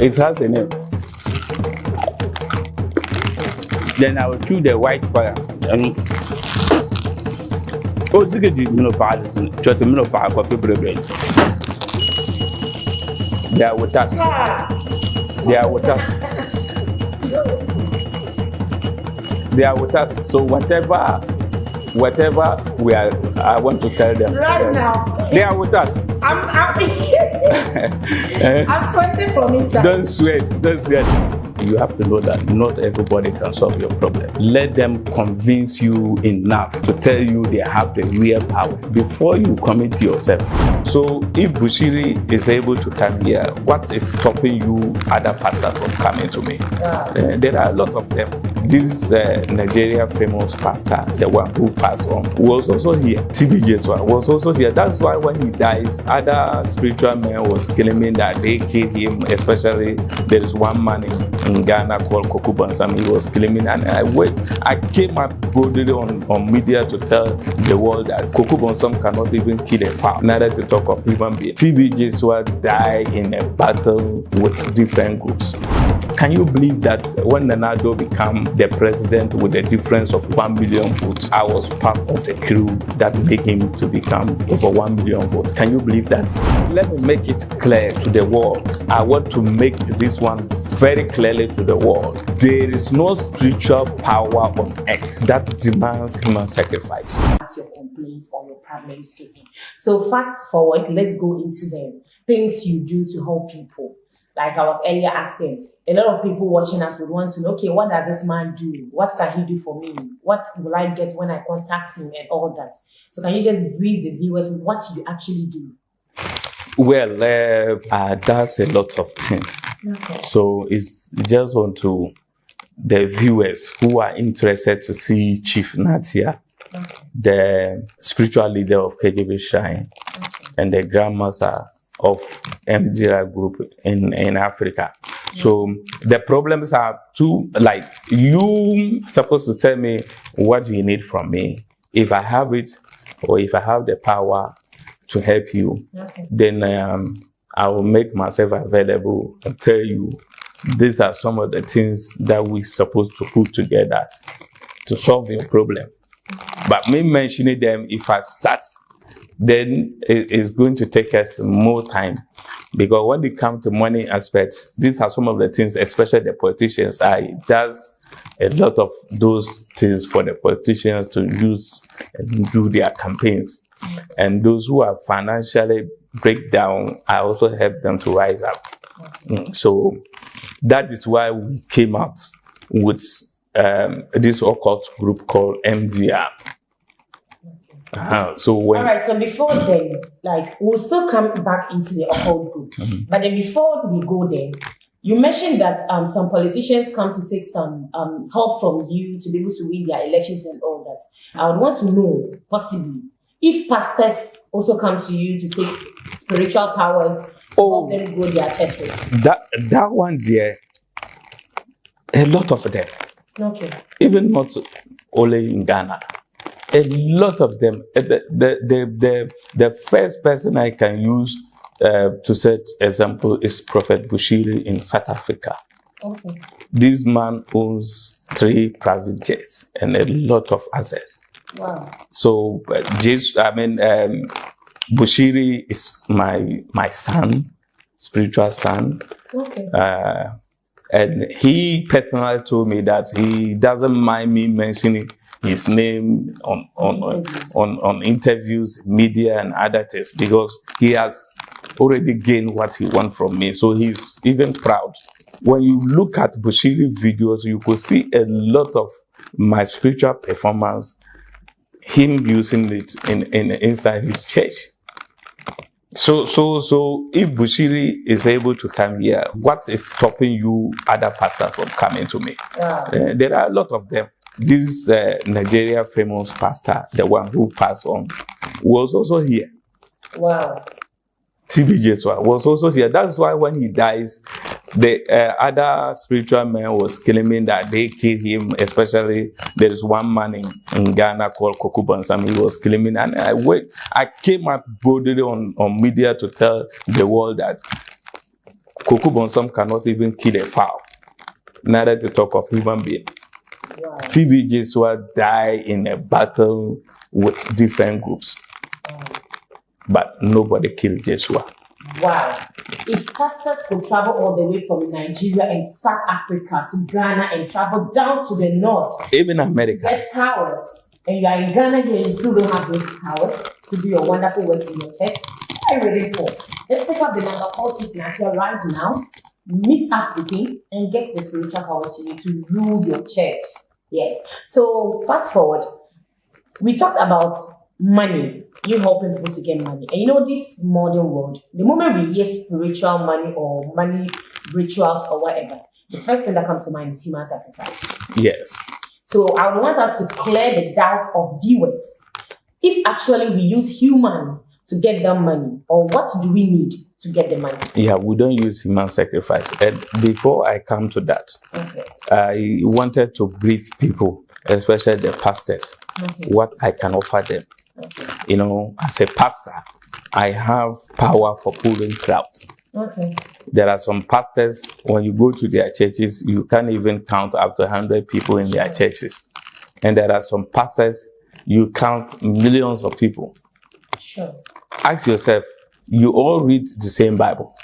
It has a name. Then I will chew the white color. Oh, this is menopause. Just menopause coffee bread. They are with us. They are with us. They are with us. So whatever we are, I want to tell them. Right now. They are with us. I'm sweating from inside. Don't sweat. You have to know that not everybody can solve your problem. Let them convince you enough to tell you they have the real power before you commit yourself. So if Bushiri is able to come here, what is stopping you other pastors from coming to me? There are a lot of them. This Nigeria famous pastor, the one who passed on, was also here. TB Jeswa was also here. That's why when he dies, other spiritual men was claiming that they killed him. Especially there is one man in Ghana called Koku Bansam. He was claiming, and I came up boldly on media to tell the world that Koku Bansam cannot even kill a fowl, neither to talk of human being. TB Jeswa died in a battle with different groups. Can you believe that when Nana Addo became the president with a difference of 1 million votes, I was part of the crew that made him to become over 1 million votes? Can you believe that? Let me make it clear to the world. I want to make this one very clearly to the world. There is no spiritual power on earth that demands human sacrifice. Your complaints or your problems to him. So fast forward, let's go into the things you do to help people. Like I was earlier asking, a lot of people watching us would want to know, okay, what does this man do? What can he do for me? What will I get when I contact him and all that? So can you just brief the viewers what you actually do? Well, that's a lot of things. Okay. So it's just on to the viewers who are interested to see Chief Natia, the spiritual leader of KJB Shine, and the Grandmaster of MDRA group in Africa. So the problems are two, like you supposed to tell me what you need from me. If I have it, or if I have the power to help you, then I will make myself available and tell you these are some of the things that we're supposed to put together to solve your problem. But me mentioning them, if I start, then it's going to take us more time. Because when it comes to money aspects, these are some of the things, especially the politicians, does a lot of those things for the politicians to use and do their campaigns. And those who are financially break down, I also help them to rise up. So that is why we came out with this occult group called MDR. So when, all right, so before then, like we'll still come back into the occult group, but then before we go there, you mentioned that some politicians come to take some help from you to be able to win their elections and all that. I would want to know, possibly, if pastors also come to you to take spiritual powers to help them grow their churches. That one there, a lot of them. Okay. Even not only in Ghana. A lot of them. The first person I can use to set example is Prophet Bushiri in South Africa. Okay. This man owns 3 private jets and a lot of assets. Wow. So Bushiri is my son, spiritual son. Okay. And he personally told me that he doesn't mind me mentioning his name on interviews, media, and other things, because he has already gained what he wants from me. So he's even proud. When you look at Bushiri videos, you could see a lot of my spiritual performance, him using it inside his church. So if Bushiri is able to come here, what is stopping you other pastors from coming to me? There are a lot of them. This Nigeria famous pastor, the one who passed on, was also here. Wow. TB Jeswa was also here. That's why when he dies, the other spiritual men was claiming that they killed him. Especially there is one man in Ghana called Koku Bansam. He was claiming, and I came up boldly on media to tell the world that Kuku Bonsom cannot even kill a fowl, neither to talk of human being. Wow. TB Joshua died in a battle with different groups, but nobody killed Joshua. Wow. If pastors could travel all the way from Nigeria and South Africa to Ghana and travel down to the north, Even America, get powers, and you are in Ghana here, you still don't have those powers to do your wonderful work in your church, what are you ready for? Let's take up the number 4 Chief Natia right now, meet up with him, and get the spiritual powers you need to rule your church. Yes. So fast forward, we talked about money, you helping people to get money. And you know, this modern world, the moment we hear spiritual money or money rituals or whatever, the first thing that comes to mind is human sacrifice. yes. So I would want us to clear the doubt of viewers. If actually we use human to get that money, or what do we need to get the money? Yeah, we don't use human sacrifice. And before I come to that, Okay. I wanted to brief people, especially the pastors, Okay. what I can offer them. Okay. You know, as a pastor, I have power for pulling crowds. Okay. There are some pastors, when you go to their churches, you can't even count up to 100 people in their churches. And there are some pastors, you count millions of people. Sure. Ask yourself, you all read the same Bible.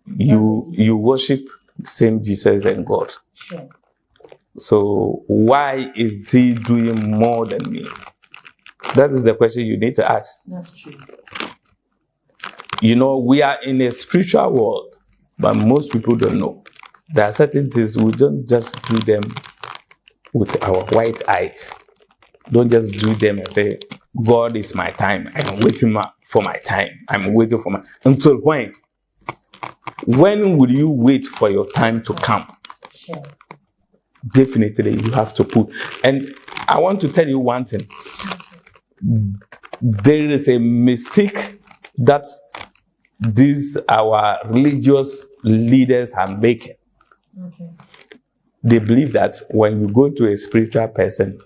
You worship the same Jesus and God. Sure. So why is he doing more than me? That is the question you need to ask. That's true. You know, we are in a spiritual world, but most people don't know. There are certain things we don't just do them with our white eyes. Don't just do them and say, God is my time. I'm waiting for my time. I'm waiting for my... Until when? When will you wait for your time to come? Sure. Definitely, you have to put... And I want to tell you one thing. There is a mistake that these our religious leaders are making. Okay. They believe that when you go to a spiritual person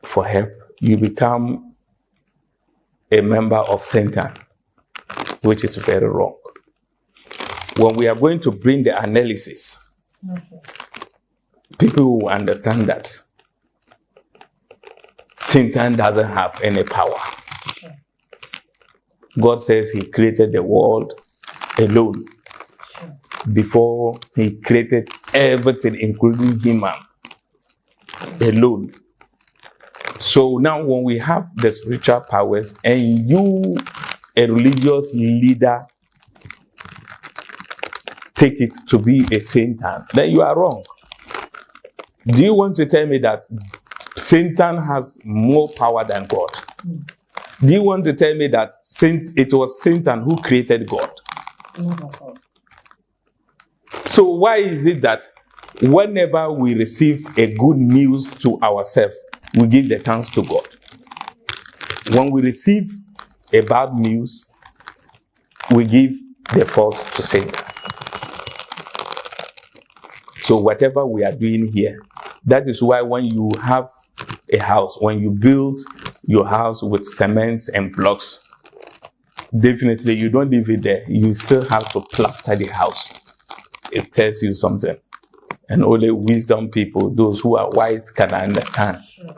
for help, you become a member of Satan, which is very wrong. When we are going to bring the analysis, Okay. people will understand that Satan doesn't have any power. Sure. God says he created the world alone Sure. before he created everything, including human, alone. So now when we have the spiritual powers and you, a religious leader, take it to be a Satan, then you are wrong. Do you want to tell me that Satan has more power than God? Do you want to tell me that it was Satan who created God? Never thought. So why is it that whenever we receive a good news to ourselves, we give the thanks to God? When we receive a bad news, we give the fault to Satan. So whatever we are doing here, that is why when you have a house, when you build your house with cement and blocks, definitely you don't leave it there. You still have to plaster the house. It tells you something. And only wisdom people, those who are wise, can understand. Sure.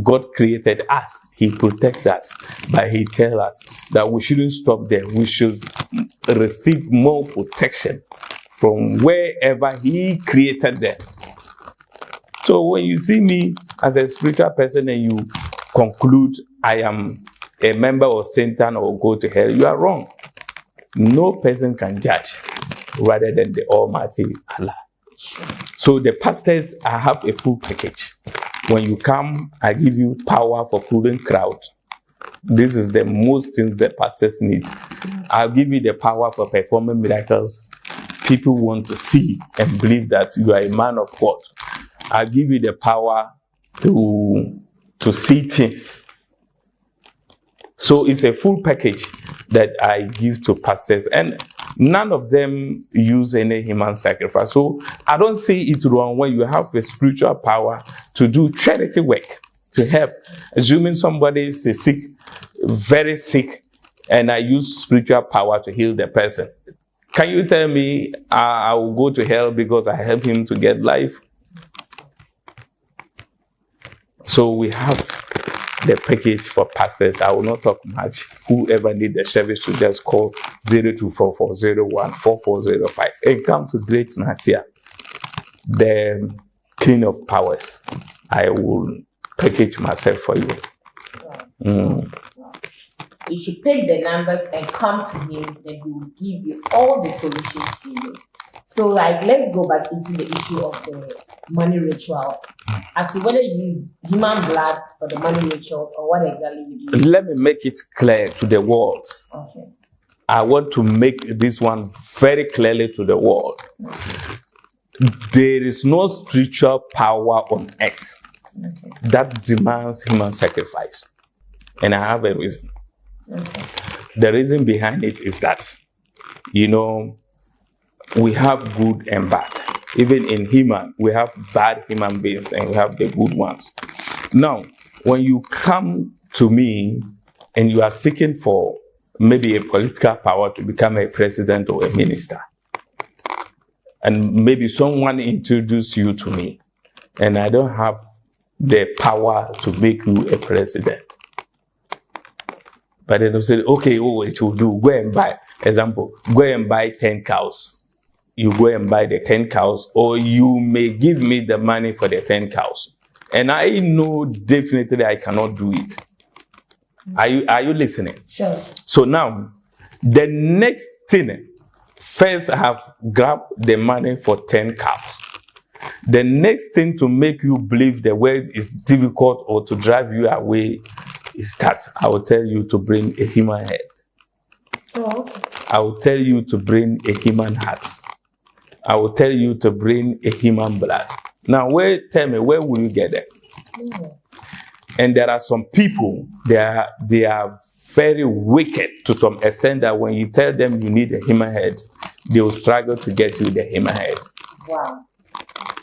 God created us. He protects us. But he tells us that we shouldn't stop there. We should receive more protection from wherever he created them. So when you see me as a spiritual person and you conclude I am a member of Satan or go to hell, you are wrong. No person can judge rather than the Almighty Allah. So the pastors, I have a full package. When you come, I give you power for pulling crowd. This is the most things the pastors need. I'll give you the power for performing miracles. People want to see and believe that you are a man of God. I'll give you the power to see things. So it's a full package that I give to pastors, and none of them use any human sacrifice. So I don't see it wrong when you have a spiritual power to do charity work, to help. Assuming somebody is sick, very sick, and I use spiritual power to heal the person. Can you tell me I will go to hell because I help him to get life? So we have the package for pastors. I will not talk much. Whoever need the service to just call 0244014405 and come to Great Natia, the King of Powers. I will package myself for you. You should pick the numbers and come to him, then he will give you all the solutions you need. So, like, let's go back into the issue of the money rituals. As to whether you use human blood for the money rituals or what exactly you do. Let me make it clear to the world. Okay. I want to make this one very clearly to the world. There is no spiritual power on earth that demands human sacrifice. And I have a reason. The reason behind it is that, you know, we have good and bad. Even in human, we have bad human beings and we have the good ones. Now, when you come to me and you are seeking for maybe a political power to become a president or a minister, and maybe someone introduced you to me, and I don't have the power to make you a president. But then they say, okay, it will do. Go and buy, example, go and buy 10 cows. You go and buy the 10 cows, or you may give me the money for the 10 cows. And I know definitely I cannot do it. Are you listening? Sure. So now, the next thing, first I have grabbed the money for 10 cows. The next thing to make you believe the word is difficult or to drive you away is that I will tell you to bring a human head. Oh, okay. I will tell you to bring a human heart. I will tell you to bring a human blood. Now, tell me, where will you get them? And there are some people, they are very wicked to some extent that when you tell them you need a human head, they will struggle to get you the human head. Wow.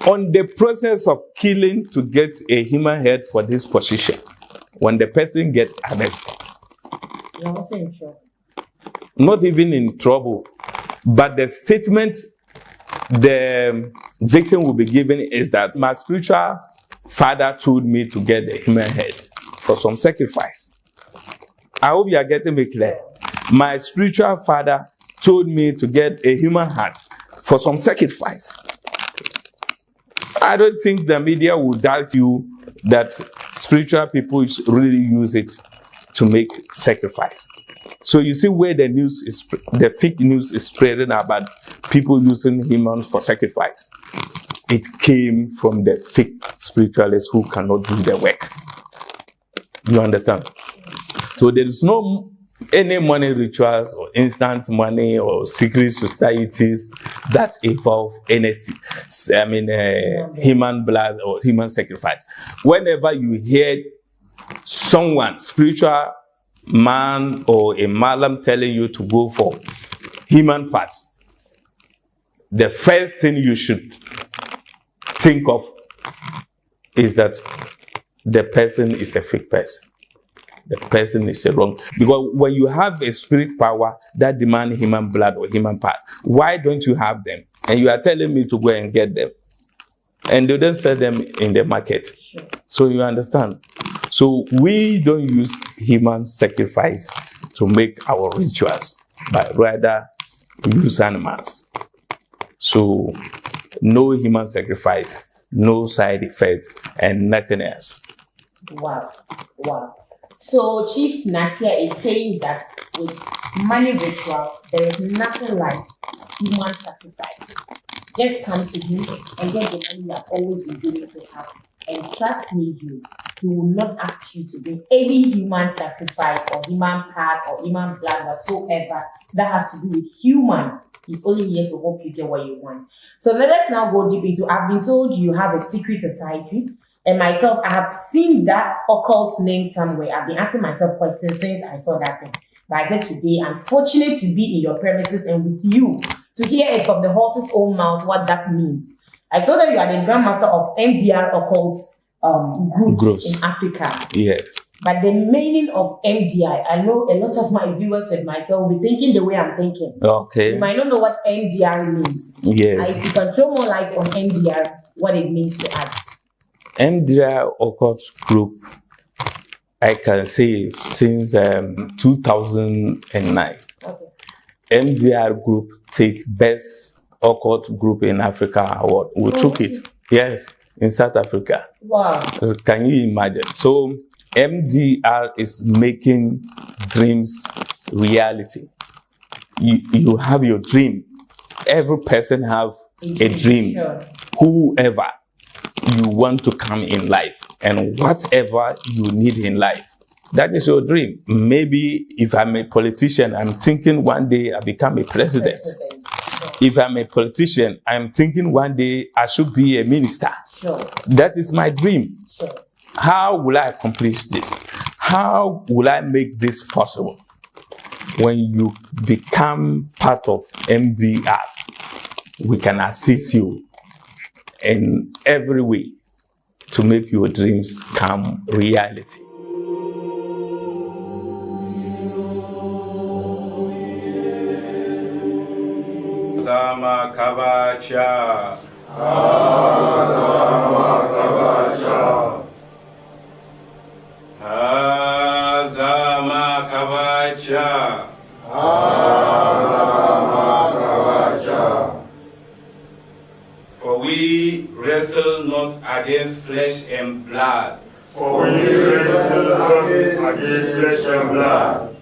On the process of killing to get a human head for this position, when the person gets arrested, You're also in trouble. not even in trouble, but the statement the victim will be given is that my spiritual father told me to get the human head for some sacrifice. I hope you are getting me clear. My spiritual father told me to get a human heart for some sacrifice. I don't think the media will doubt you that spiritual people really use it to make sacrifice. So you see where the news is, the fake news is spreading about people using humans for sacrifice. It came from the fake spiritualists who cannot do the work. You understand? So there is no any money rituals or instant money or secret societies that involve any, human blood or human sacrifice. Whenever you hear someone, spiritual man or a malam telling you to go for human parts, the first thing you should think of is that the person is a fake person. The person is a wrong. Because when you have a spirit power that demands human blood or human part, why don't you have them? And you are telling me to go and get them. And they don't sell them in the market. Sure. So you understand? So we don't use human sacrifice to make our rituals, but rather use animals. So no human sacrifice, no side effects, and nothing else. Wow. Wow. So Chief Natia is saying that with money rituals, there is nothing like human sacrifice. Just come to him and get the money you have always been doing to have. And trust me, he will not ask you to bring any human sacrifice or human part or human blood whatsoever that has to do with human. He's only here to help you get what you want. So let us now go deep into, I've been told you have a secret society. And myself, I have seen that occult name somewhere. I've been asking myself questions since I saw that thing. But I said today, I'm fortunate to be in your premises and with you to hear it from the horse's own mouth what that means. I told that you are the grandmaster of MDR occult groups in Africa. Yes. But the meaning of MDI, I know a lot of my viewers and myself will be thinking the way I'm thinking. Okay. You might not know what MDR means. Yes. If you can throw more light on MDR, what it means to us. MDR occult group, I can say since 2009. Okay. MDR group take best occult group in Africa award. We took it. Yes, in South Africa. Wow. Can you imagine? So MDR is making dreams reality. You have your dream. Every person have a dream. Sure. Whoever you want to come in life and whatever you need in life, that is your dream. Maybe if I'm a politician, I'm thinking one day I become a president. Sure. If I'm a politician, I'm thinking one day I should be a minister. Sure. That is my dream. Sure. How will I accomplish this? How will I make this possible? When you become part of MDR, we can assist you in every way to make your dreams come reality. Sama Kabacha. Sama Kabacha. Azama Kabacha. Azama Kabacha. For we wrestle not against flesh and blood. For we wrestle not against flesh and blood.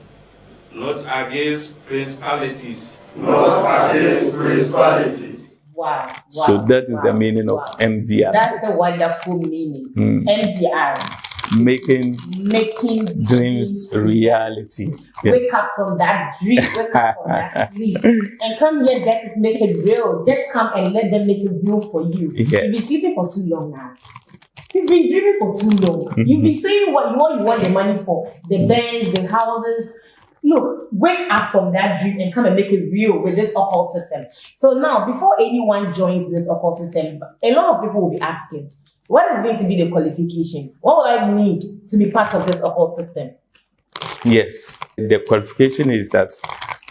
Not against principalities. Not against principalities. Wow. So that is the meaning of MDR. That's a wonderful meaning. MDR. Making dreams reality. Yeah. Wake up from that dream, wake up from that sleep, and come here, let it make it real. Just come and let them make it real for you. Yeah. You've been sleeping for too long now. You've been dreaming for too long. You've been saying what you want the money for, the bands, the houses. Look, wake up from that dream and come and make it real with this occult system. So now, before anyone joins this occult system, a lot of people will be asking, what is going to be the qualification? What will I need to be part of this occult system? Yes, the qualification is that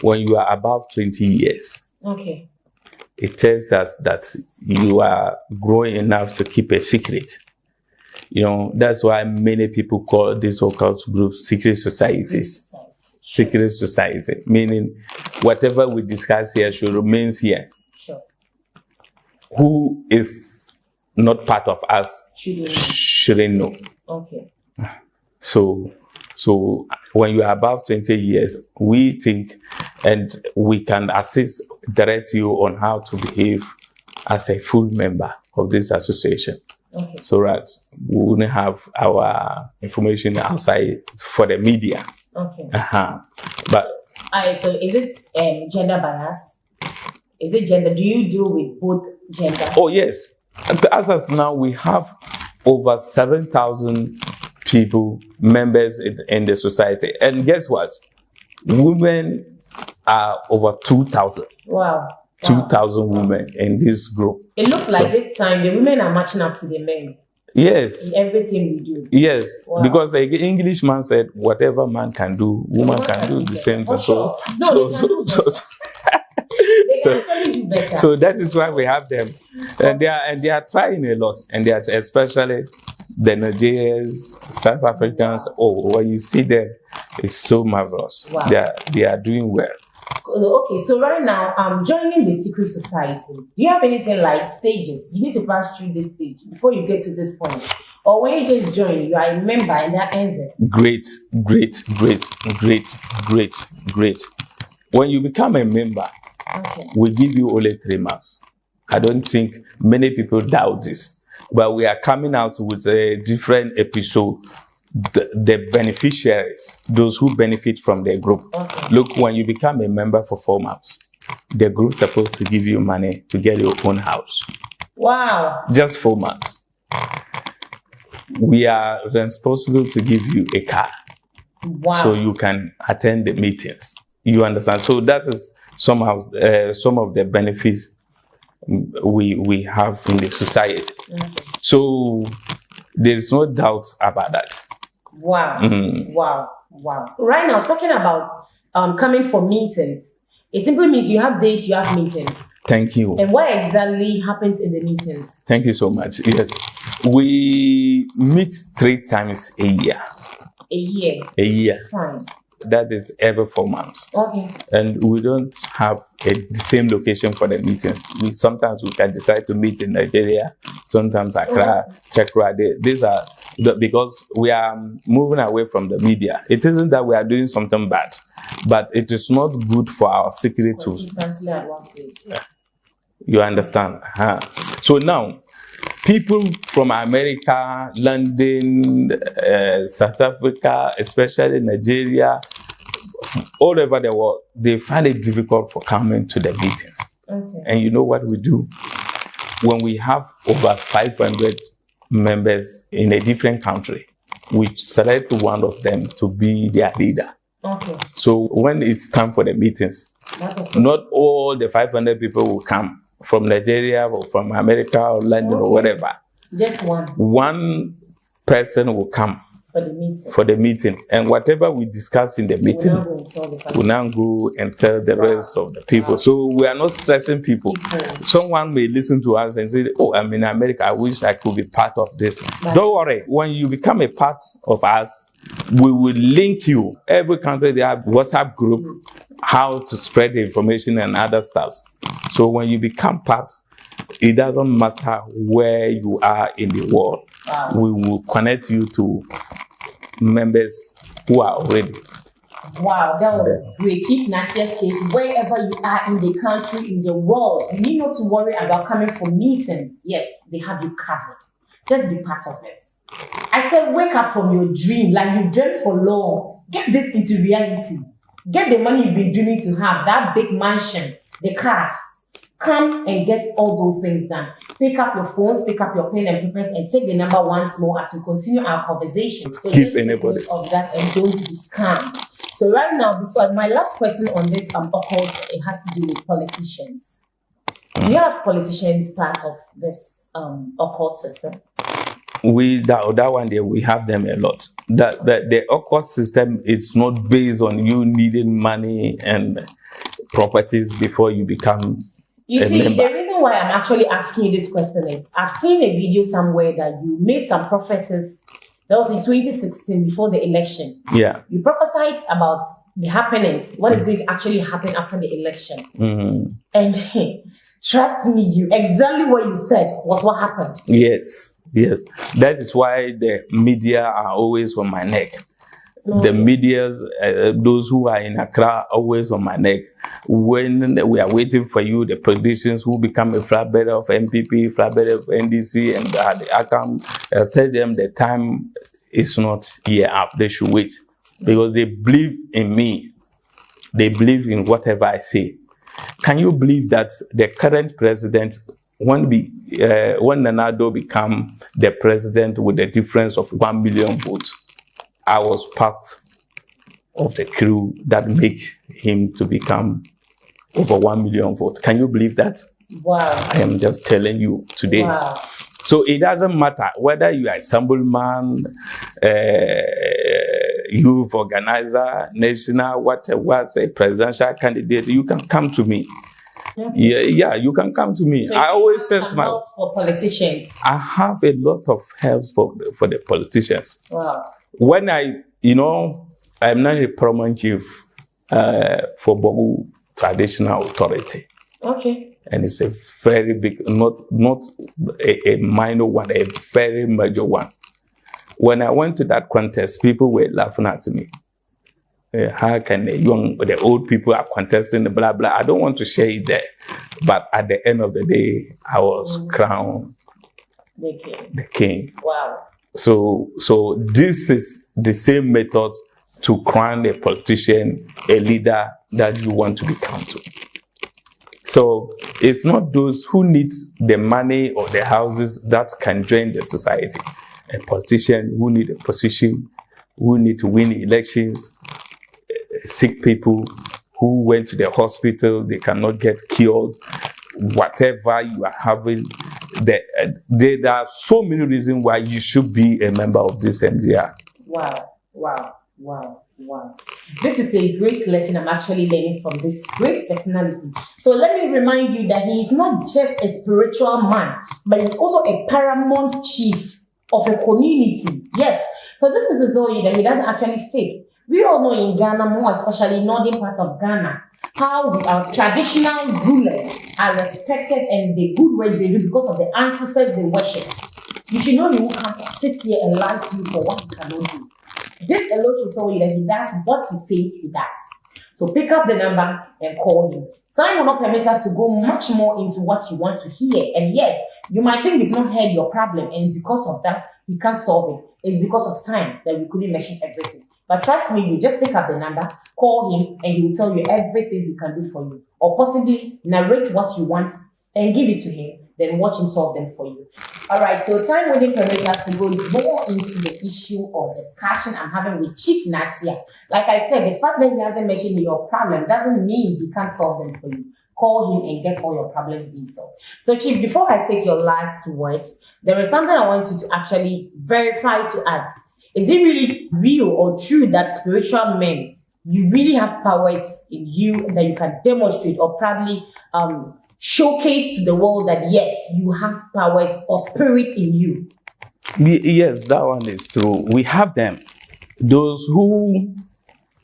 when you are above 20 years, Okay. it tells us that you are growing enough to keep a secret. You know, that's why many people call this occult group secret societies. Secret society, meaning whatever we discuss here should remain here. Sure. Who is not part of us shouldn't know. Okay. So when you are above 20 years, we think and we can direct you on how to behave as a full member of this association. Okay. So that we wouldn't have our information outside for the media. Okay. But So is it gender bias? Is it gender? Do you deal with both gender? oh yes, as of now we have over 7,000 people, members in the society, and guess what? Women are over 2,000. Wow. 2,000 women in this group. It looks like this time the women are matching up to the men Yes. in everything we do. Yes, Wow. because the Englishman said, whatever man can do, woman can do the same thing. For sure. No, they can do better. They so- can actually do better. So that is why we have them, and they are trying a lot, and they are especially the Nigerians, South Africans. Oh, when you see them, it's so marvelous. Wow. They are doing well. Okay, so right now, joining the secret society, do you have anything like stages? You need to pass through this stage before you get to this point. Or when you just join, you are a member and that ends it. Great. When you become a member, Okay. we give you only 3 months. I don't think many people doubt this, but we are coming out with a different episode. The beneficiaries, those who benefit from the group. Okay. Look, when you become a member for 4 months, the group's supposed to give you money to get your own house. Wow. Just 4 months. We are responsible to give you a car Wow. so you can attend the meetings. You understand? So that is some of the benefits we have in the society. Okay. So there is no doubt about that. Wow. Mhm. Wow. Wow. Right now, talking about coming for meetings, it simply means you have days, you have meetings. Thank you. And what exactly happens in the meetings? Thank you so much. Yes, we meet 3 times a year. A year. A year. Fine. That is every 4 months. Okay. And we don't have the same location for the meetings. Sometimes we can decide to meet in Nigeria, sometimes Accra, Chekra. These are because we are moving away from the media. It isn't that we are doing something bad, but it is not good for our security to. Consistently at one place. You understand? So now, people from America, London, South Africa, especially Nigeria, all over the world, they find it difficult for coming to the meetings. Okay. And you know what we do? When we have over 500 members in a different country, we select one of them to be their leader. Okay. So when it's time for the meetings, not all the 500 people will come from Nigeria or from America or London or whatever. Just one. One person will come For the meeting. And whatever we discuss in the meeting, we now go and tell the rest of the people. So we are not stressing people. Someone may listen to us and say, oh, I'm in America, I wish I could be part of this. Don't worry, when you become a part of us, we will link you. Every country, they have WhatsApp group, how to spread the information and other stuff. So when you become part, it doesn't matter where you are in the world. We will connect you to members who are already. Wow, that was great. Chief Nasia says, wherever you are in the country, in the world, you need not to worry about coming for meetings. Yes, they have you covered. Just be part of it. I said, wake up from your dream, like you've dreamt for long. Get this into reality. Get the money you've been dreaming to have, that big mansion, the cars. Come and get all those things done. Pick up your phones, pick up your pen and papers, and take the number once more as we continue our conversation. So Give anybody of that and don't be scammed. So right now, before my last question on this occult, it has to do with politicians. Do you have politicians part of this occult system? That one there, we have them a lot. The occult system, it's not based on you needing money and properties before you become. You see, the reason why I'm actually asking you this question is I've seen a video somewhere that you made some prophecies. That was in 2016 before the election. Yeah. You prophesied about the happenings, what is going to actually happen after the election. And trust me, exactly what you said was what happened. Yes. That is why the media are always on my neck. The medias, those who are in Accra, are always on my neck. When we are waiting for you, the politicians who become a flatbed of MPP, flatbed of NDC, and the outcome, tell them the time is not here up. They should wait because they believe in me. They believe in whatever I say. Can you believe that the current president, when Nana Addo became the president with a difference of 1 million votes, I was part of the crew that make him to become over 1 million votes. Can you believe that? Wow. I am just telling you today. Wow. So it doesn't matter whether you are a assemblyman, youth organizer, national, what's a presidential candidate, you can come to me. Yeah, you can come to me. So I always say help for politicians. I have a lot of help for the politicians. Wow. When I'm not a paramount chief for Bogu Traditional Authority. Okay. And it's a very big, not a minor one, a very major one. When I went to that contest, people were laughing at me. How can the old people are contesting, blah, blah. I don't want to share it there. But at the end of the day, I was crowned the king. Wow. So this is the same method to crown a politician, a leader that you want to become to. So it's not those who need the money or the houses that can join the society. A politician who need a position, who need to win elections, sick people who went to the hospital, they cannot get cured, whatever you are having. There are so many reasons why you should be a member of this MDR. Wow. This is a great lesson I'm actually learning from this great personality. So let me remind you that he is not just a spiritual man, but he's also a paramount chief of a community. Yes. So this is to tell you that he doesn't actually fake. We all know in Ghana, more especially northern parts of Ghana, how our traditional rulers are respected and the good ways they do because of the ancestors they worship. You should know he will come sit here and lie to you for what he cannot do. This alone should tell you that he does what he says he does. So pick up the number and call him. Time will not permit us to go much more into what you want to hear. And yes, you might think we've not heard your problem, and because of that, we can't solve it. It's because of time that we couldn't mention everything. But trust me, you just pick up the number, call him, and he will tell you everything he can do for you. Or possibly narrate what you want and give it to him, then watch him solve them for you. Alright, so time wouldn't permit us to go more into the issue or discussion I'm having with Chief Natia. Like I said, the fact that he hasn't mentioned your problem doesn't mean he can't solve them for you. Call him and get all your problems being solved. So Chief, before I take your last words, there is something I want you to actually verify to add. Is it really real or true that spiritual men, you really have powers in you that you can demonstrate or probably showcase to the world that yes, you have powers or spirit in you? Yes, that one is true. We have them. Those who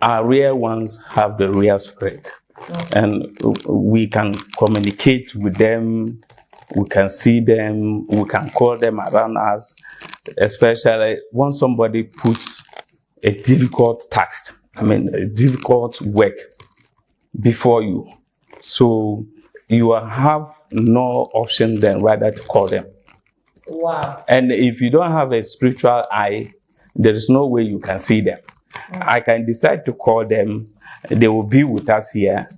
are real ones have the real spirit. Okay. And we can communicate with them, we can see them, we can call them around us, especially when somebody puts a difficult task, a difficult work before you. So you have no option than rather to call them. Wow. And if you don't have a spiritual eye, there is no way you can see them. I can decide to call them. They will be with us here.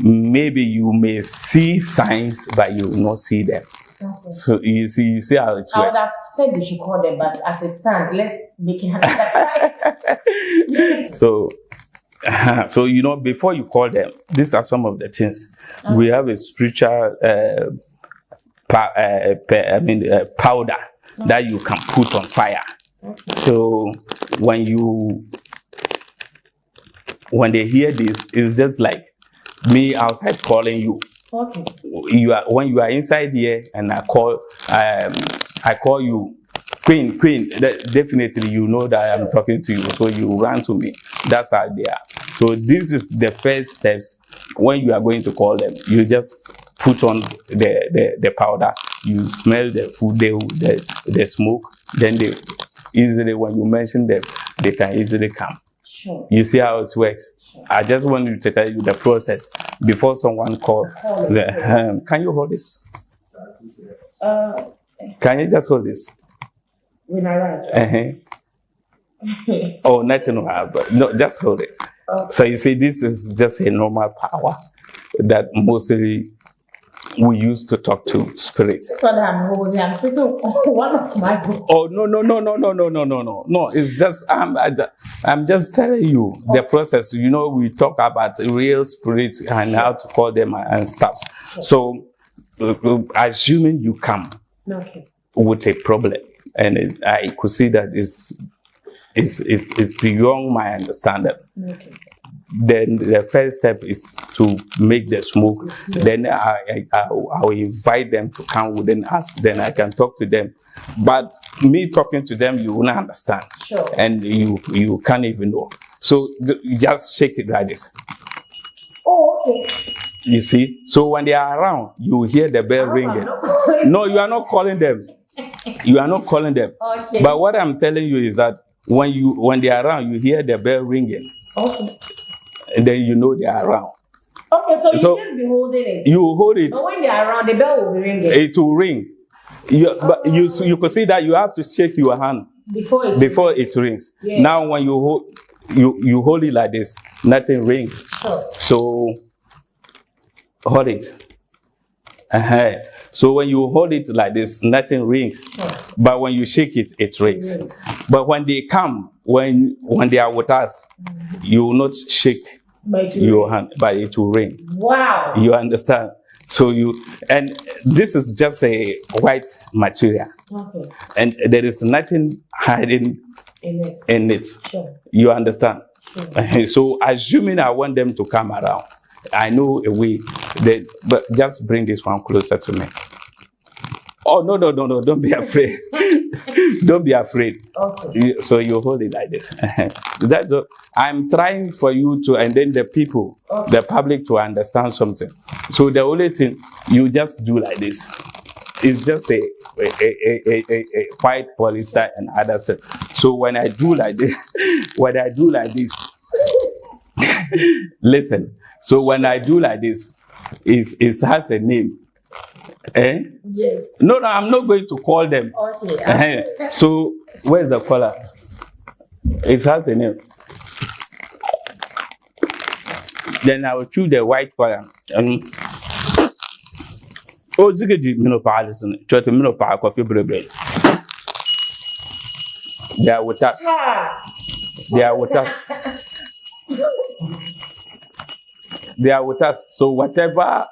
Maybe you may see signs, but you will not see them. Okay. So you see how it works. I would have said we should call them, but as it stands, let's make it happen. So you know, before you call them, these are some of the things. Okay. We have a spiritual powder that you can put on fire. Okay. So when they hear this, it's just like me outside calling you. Okay. When you are inside here and I call you Queen, definitely you know that I'm talking to you, so you run to me. That's how they are. So this is the first steps. When you are going to call them, you just put on the powder, you smell the food, the smoke, then they easily, when you mention them, they can easily come. Sure. You see how it works? Sure. I just wanted to tell you the process before someone calls. Can you hold this? Can you just hold this? When I write. Oh, nothing. But no, just hold it. Okay. So you see, this is just a normal power that mostly we use to talk to spirits. That's what I'm holding. I'm sitting on one of my books. Oh no! It's just I'm just telling you the process. You know, we talk about real spirits and how to call them and stuff. Sure. So, assuming you come with a problem, and I could see that it's beyond my understanding. Okay. Then the first step is to make the smoke. Yeah. Then I will invite them to come within us. Then I can talk to them. But me talking to them, you won't understand. Sure. And you can't even know. So you just shake it like this. Oh, okay. You see? So when they are around, you hear the bell ringing. No, you are not calling them. You are not calling them. Okay. But what I'm telling you is that when they are around, you hear the bell ringing. Okay. And then you know they are around. Okay, so you just be holding it. You hold it. But when they are around, the bell will be ringing. It will ring. But you could see that you have to shake your hand before it rings. Yeah. Now when you hold it like this, nothing rings. Sure. So hold it. So when you hold it like this, nothing rings. Sure. But when you shake it, it rings. Yes. But when they come, when they are with us, you will not shake your hand, but it will ring. Wow. You understand? So and this is just a white material. Okay. And there is nothing hiding in it. Sure. You understand? Sure. So assuming I want them to come around, I know a way. But just bring this one closer to me. Oh, no, don't be afraid. Don't be afraid. Okay. So you hold it like this. That's what I'm trying for you to, and then the people, the public to understand something. So the only thing you just do like this. It's just a white polyester and other stuff. So when I do like this, listen. So when I do like this, it has a name. Eh? Yes. No, I'm not going to call them. Okay. So where's the color? It has a name. Then I will choose the white color. Oh, ziggy, listen. Try to coffee bread. They are with us. They are with us. They are with us. So whatever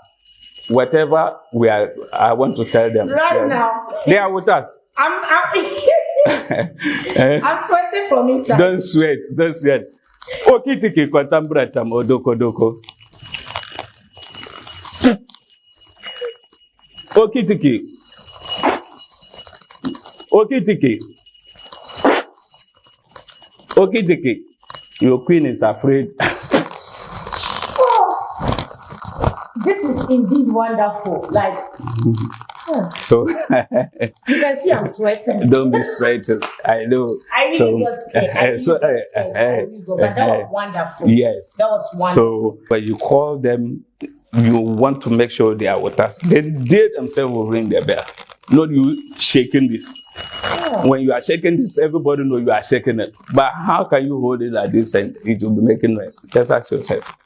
we are, I want to tell them. Right now. They are with us. I'm sweating from inside. Don't sweat. Okay, tiki kwatambra tam odoko. Okay, tiki. Your queen is afraid. This is indeed wonderful. Like, so you can see I'm sweating. Don't be sweating. I know. I really so, got scared. But that was wonderful. Yes. That was wonderful. So when you call them, you want to make sure they are with us. Then they themselves will ring their bell. Not you shaking this. When you are shaking this, everybody knows you are shaking it. But how can you hold it like this and it will be making noise? Just ask yourself.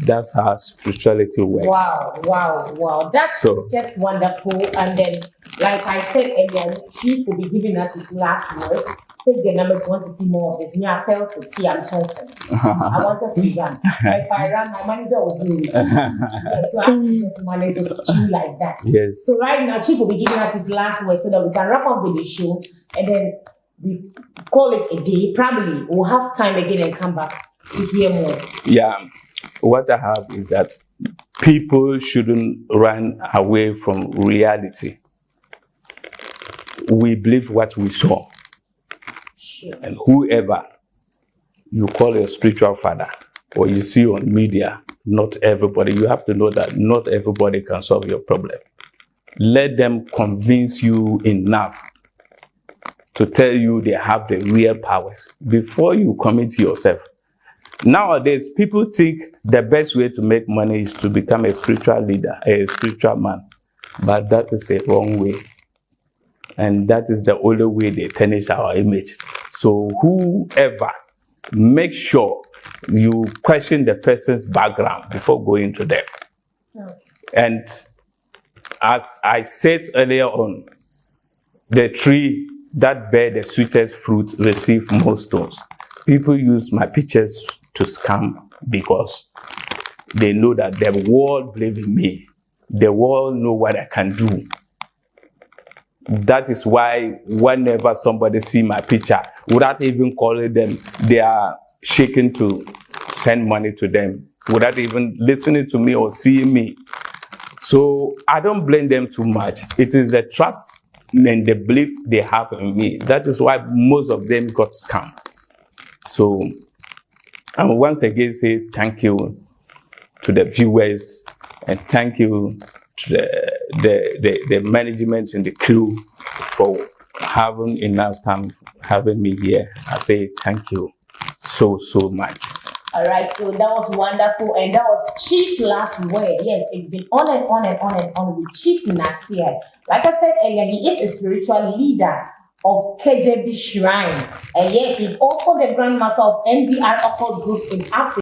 That's how spirituality works. Wow. That's just wonderful. And then, like I said earlier, Chief will be giving us his last words. Take the number if you want to see more of this. Me, I felt it. See, I'm sweating. I wanted to run. If I ran, my manager would do it. So I have to just manage it to like that. Yes. So right now, Chief will be giving us his last words so that we can wrap up with the show. And then we call it a day. Probably we'll have time again and come back to hear more. Yeah. What I have is that people shouldn't run away from reality. We believe what we saw. Sure. And whoever you call your spiritual father or you see on media, not everybody, you have to know that not everybody can solve your problem. Let them convince you enough to tell you they have the real powers before you commit yourself. Nowadays, people think the best way to make money is to become a spiritual leader, a spiritual man. But that is a wrong way. And that is the only way they tarnish our image. So whoever, make sure you question the person's background before going to them. Okay. And as I said earlier on, the tree that bear the sweetest fruit receive most stones. People use my pictures to scam because they know that the world believe in me. The world know what I can do. That is why whenever somebody see my picture, without even calling them, they are shaking to send money to them, without even listening to me or seeing me. So I don't blame them too much. It is the trust and the belief they have in me. That is why most of them got scammed. So I will once again say thank you to the viewers and thank you to the management and the crew for having enough time having me here. I say thank you so much. All right, so that was wonderful, and that was Chief's last word. Yes, it's been on and on with Chief Natsir. Like I said earlier, he is a spiritual leader of KJB Shrine. And yes, he's also the Grandmaster of MDR Occult Groups in Africa.